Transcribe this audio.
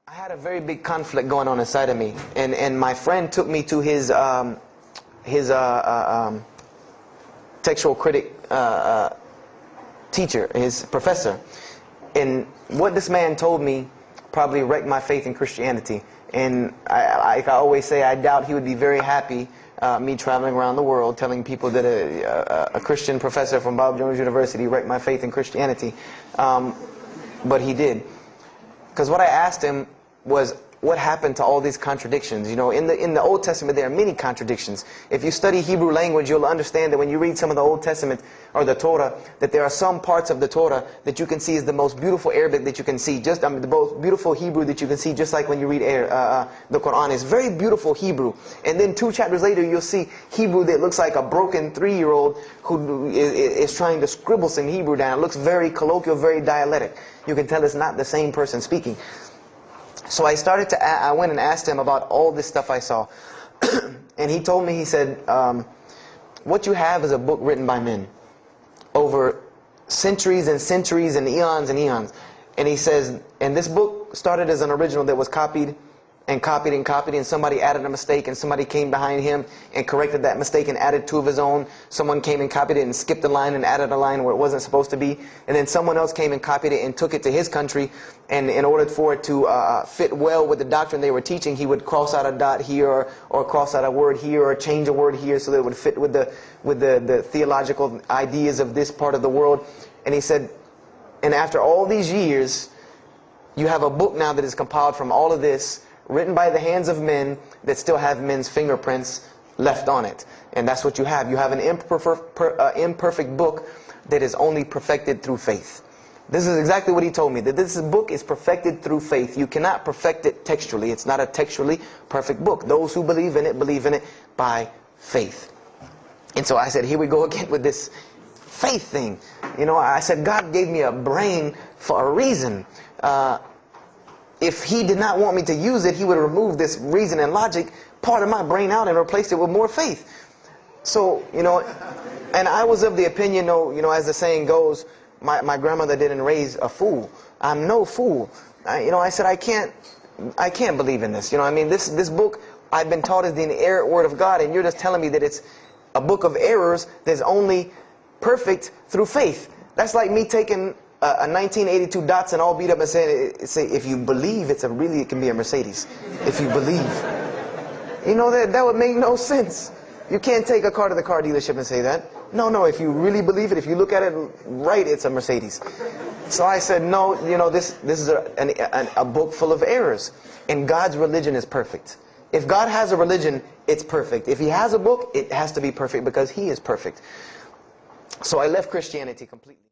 I had a very big conflict going on inside of me, and my friend took me to his textual critic teacher, his professor. And what this man told me probably wrecked my faith in Christianity. And I always say, I doubt he would be very happy me traveling around the world telling people that a Christian professor from Bob Jones University wrecked my faith in Christianity. But he did. Because what I asked him was, what happened to all these contradictions? You know, in the Old Testament there are many contradictions. If you study Hebrew language, you'll understand that when you read some of the Old Testament or the Torah, that there are some parts of the Torah that you can see is the most beautiful Arabic that you can see. Just the most beautiful Hebrew that you can see, just like when you read the Quran. It's very beautiful Hebrew. And then 2 chapters later, you'll see Hebrew that looks like a broken 3-year-old who is trying to scribble some Hebrew down. It looks very colloquial, very dialectic. You can tell it's not the same person speaking. So I went and asked him about all this stuff I saw. And he told me, he said, what you have is a book written by men over centuries and centuries and eons and eons. And he says, and this book started as an original that was copied and copied and copied, and somebody added a mistake, and somebody came behind him and corrected that mistake and added 2 of his own. Someone came and copied it and skipped a line and added a line where it wasn't supposed to be. And then someone else came and copied it and took it to his country, and in order for it to fit well with the doctrine they were teaching, he would cross out a dot here or cross out a word here or change a word here so that it would fit with the theological ideas of this part of the world. And he said, and after all these years, you have a book now that is compiled from all of this, written by the hands of men that still have men's fingerprints left on it. And that's what you have. You have an imperfect book that is only perfected through faith. This is exactly what he told me, that this book is perfected through faith. You cannot perfect it textually. It's not a textually perfect book. Those who believe in it by faith. And so I said, here we go again with this faith thing. You know, I said, God gave me a brain for a reason. If he did not want me to use it, he would remove this reason and logic part of my brain out and replace it with more faith. So, you know, and I was of the opinion, you know, as the saying goes, my grandmother didn't raise a fool. I'm no fool. I said, I can't believe in this. You know, I mean, this book I've been taught is the inerrant word of God, and you're just telling me that it's a book of errors that's only perfect through faith. That's like me taking a 1982 Datsun all beat up and say, if you believe it can be a Mercedes. If you believe. You know, that would make no sense. You can't take a car to the car dealership and say that. No, if you really believe it, if you look at it right, it's a Mercedes. So I said, no, you know, this is a book full of errors. And God's religion is perfect. If God has a religion, it's perfect. If he has a book, it has to be perfect because he is perfect. So I left Christianity completely.